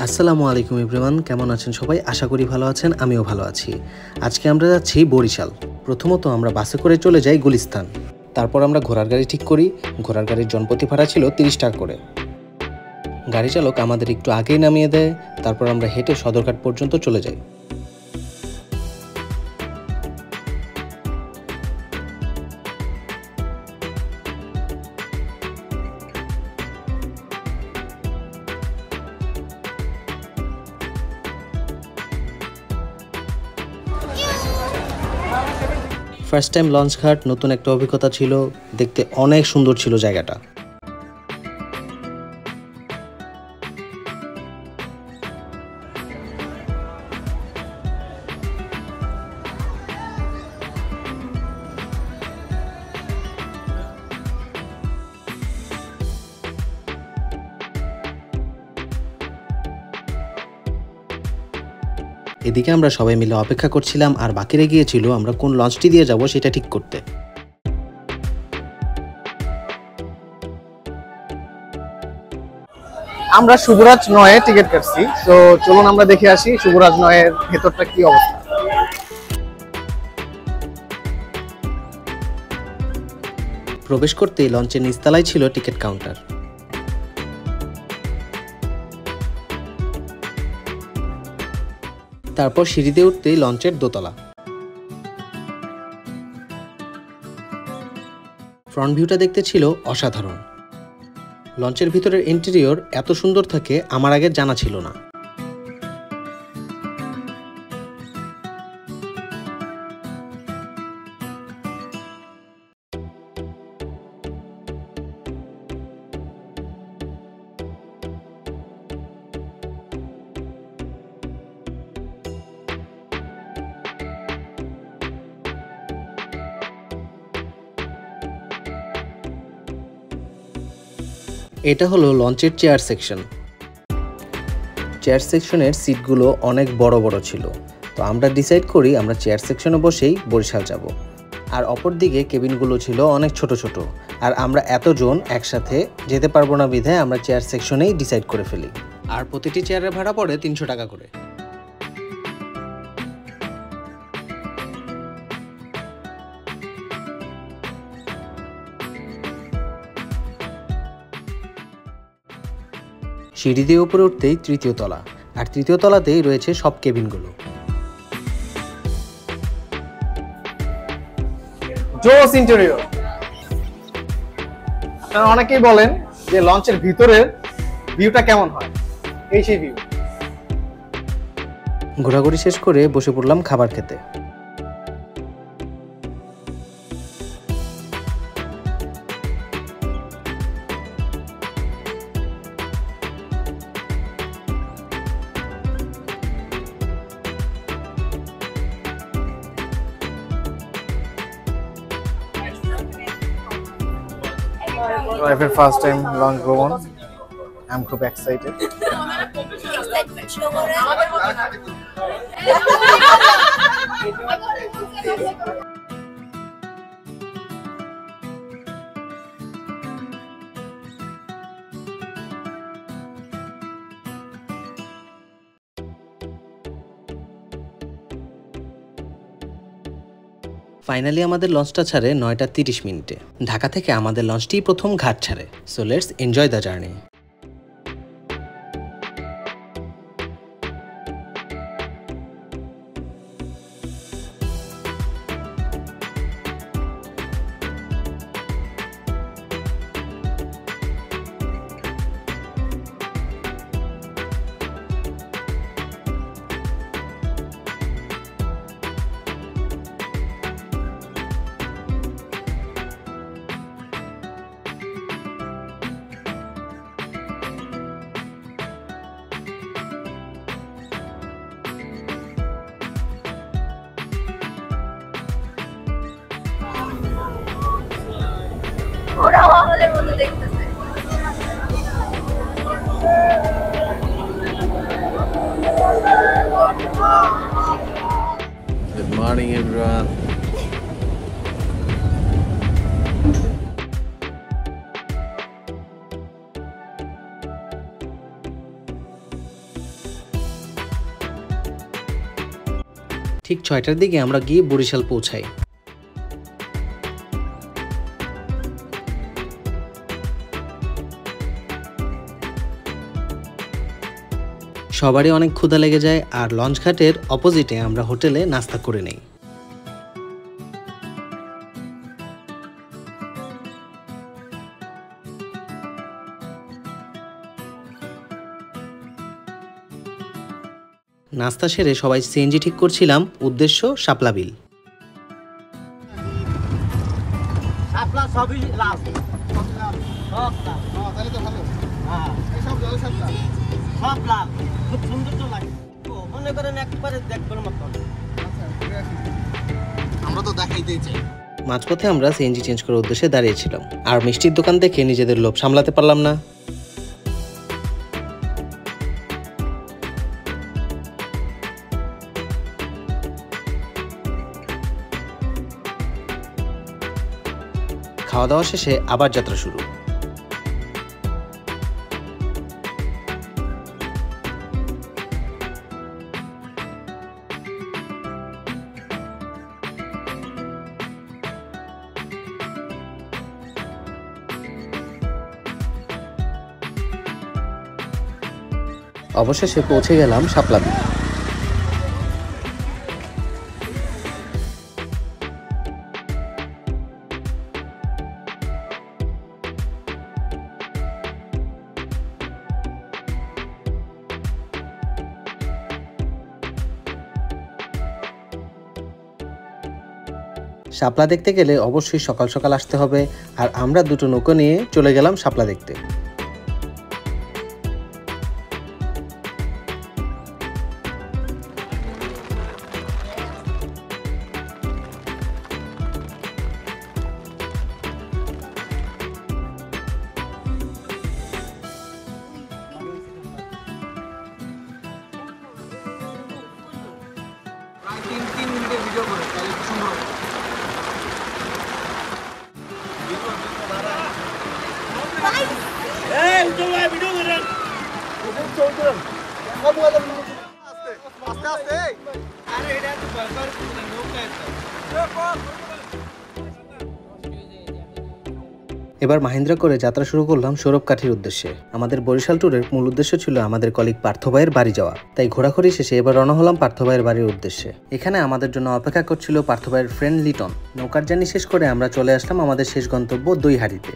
আসসালামু আলাইকুম এভরিওয়ান, কেমন আছেন সবাই? আশা করি ভালো আছেন, আমিও ভালো আছি। আজকে আমরা যাচ্ছি বরিশাল। প্রথমত আমরা বাসে করে চলে যাই গুলিস্তান। তারপর আমরা ঘোড়ার গাড়ি ঠিক করি। ঘোড়ার গাড়ির জনপ্রতি ভাড়া ছিল ৩০ টাকা করে। গাড়ি চালক আমাদের একটু আগেই নামিয়ে দেয়। তারপর আমরা হেঁটে সদরঘাট পর্যন্ত চলে যাই। ফার্স্ট টাইম লঞ্চ ঘাট, নতুন একটা অভিজ্ঞতা ছিল। দেখতে অনেক সুন্দর ছিল জায়গাটা। এদিকে আমরা সবাই মিলে অপেক্ষা করছিলাম, আর বাকিরা গিয়েছিল আমরা কোন লঞ্চটি দিয়ে যাব সেটা ঠিক করতে। আমরা শুভরাজ 9 টিকিট কাটছি, তো চলুন আমরা দেখে আসি শুভরাজ 9 এর ভেতরটা কি অবস্থা। প্রবেশ করতেই লঞ্চের নিচতলায় ছিল টিকিট কাউন্টার। তারপর সিঁড়িতে উঠতেই লঞ্চের দোতলা। ফ্রন্ট ভিউটা দেখতে ছিল অসাধারণ। লঞ্চের ভিতরের ইন্টেরিয়র এত সুন্দর থাকে আমার আগে জানা ছিল না। এটা হলো লঞ্চের চেয়ার সেকশন। চেয়ার সেকশনের সিটগুলো অনেক বড় বড় ছিল, তো আমরা ডিসাইড করি আমরা চেয়ার সেকশনে বসেই বরিশাল যাব। আর অপর দিকে কেবিনগুলো ছিল অনেক ছোট ছোট, আর আমরা এতজন একসাথে যেতে পারবো না বিধায় আমরা চেয়ার সেকশনেই ডিসাইড করে ফেলি। আর প্রতিটি চেয়ারের ভাড়া পড়ে ৩০০ টাকা করে। সিঁড়ি দিয়ে উপরে উঠতেই তৃতীয় তলা, আর তৃতীয় তলাতেই রয়েছে সব কেবিনগুলো। জোস ইন্টেরিয়র। আপনারা অনেকেই বলেন যে লঞ্চের ভিতরের ভিউটা কেমন হয়, এই সেই ভিউ। ঘোরাঘুরি শেষ করে বসে পড়লাম খাবার খেতে। লাইফের ফার্স্ট টাইম লঞ্চ ভ্রমণ, আমি খুব এক্সাইটেড। ফাইনালি আমাদের লঞ্চটা ছাড়ে 9টা 30 মিনিটে। ঢাকা থেকে আমাদের লঞ্চটি প্রথম ঘাট ছাড়ে। So let's enjoy the journey. ওরা আমাদের মতো দেখতেছে। Good morning, everyone. ঠিক 6টার দিকে আমরা গিয়ে বরিশাল পৌঁছাই। সবারই অনেক ক্ষুধা লেগে যায় আর লঞ্চ ঘাটের অপোজিটে আমরা হোটেলে নাস্তা করে নেই। নাস্তা সেরে সবাই সিএনজি ঠিক করছিলাম, উদ্দেশ্য শাপলা বিল। মাঝপথে আমরা সিএনজি চেঞ্জ করার উদ্দেশ্যে দাঁড়িয়েছিলাম আর মিষ্টির দোকান দেখে নিজেদের লোভ সামলাতে পারলাম না। খাওয়া দাওয়া শেষে আবার যাত্রা শুরু। অবশেষে পৌঁছে গেলাম শাপলা বিল। শাপলা দেখতে গেলে অবশ্যই সকাল সকাল আসতে হবে, আর আমরা দুটো নৌকা নিয়ে চলে গেলাম শাপলা দেখতে। এবার মাহিন্দ্রা করে যাত্রা শুরু করলাম সৌরভকাঠির উদ্দেশ্যে। আমাদের বরিশাল ট্যুরের মূল উদ্দেশ্য ছিল আমাদের কলিগ পার্থ ভাইয়ের বাড়ি যাওয়া, তাই ঘোরাঘুরি শেষে এবার রওনা হলাম পার্থ ভাইয়ের বাড়ির উদ্দেশ্যে। এখানে আমাদের জন্য অপেক্ষা করছিল পার্থ ভাইয়ের ফ্রেন্ড লিটন। নৌকার জার্নি শেষ করে আমরা চলে আসলাম আমাদের শেষ গন্তব্য দইহাড়িতে।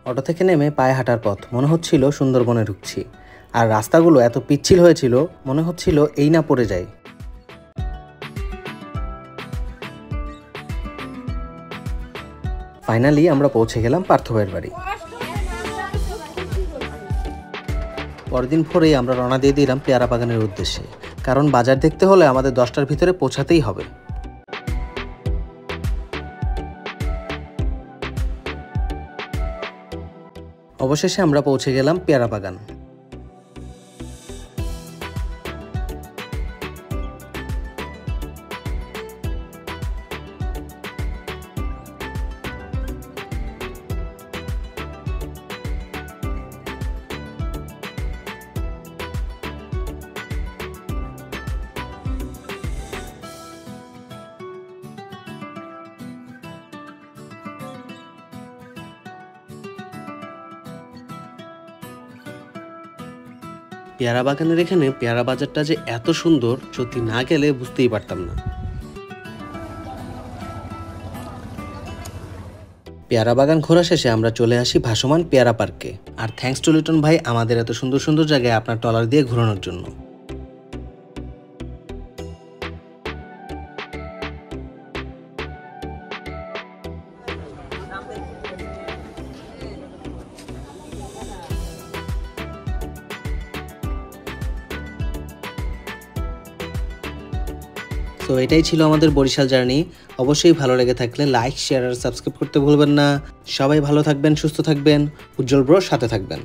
অটো থেকে নেমে পায়ে হাঁটার পথ, মনে হচ্ছিল সুন্দরবনে ঢুকছি। আর রাস্তাগুলো এত পিচ্ছিল হয়েছিল, মনে হচ্ছিল এই না পড়ে যায়। ফাইনালি আমরা পৌঁছে গেলাম পার্থ ভাইয়ের বাড়ি। পরদিন ভোরেই আমরা রওনা দিয়ে দিলাম পেয়ারা বাগানের উদ্দেশ্যে, কারণ বাজার দেখতে হলে আমাদের 10টার ভিতরে পৌঁছাতেই হবে। অবশেষে আমরা পৌঁছে গেলাম পেয়ারা বাগান। পেয়ারা বাগানের এখানে পেয়ারা বাজারটা যে এত সুন্দর, সত্যি না গেলে বুঝতেই পারতাম না। পেয়ারা বাগান ঘোরা শেষে আমরা চলে আসি ভাসমান পেয়ারা পার্কে। আর থ্যাঙ্কস টু লিটন ভাই আমাদের এত সুন্দর সুন্দর জায়গায় আপনার ট্রলার দিয়ে ঘোরানোর জন্য। তো এটাই ছিল আমাদের বরিশাল জার্নি। অবশ্যই ভালো লেগে থাকলে লাইক, শেয়ার আর সাবস্ক্রাইব করতে ভুলবেন না। সবাই ভালো থাকবেন, সুস্থ থাকবেন, উজ্জ্বল ব্রোর সাথে থাকবেন।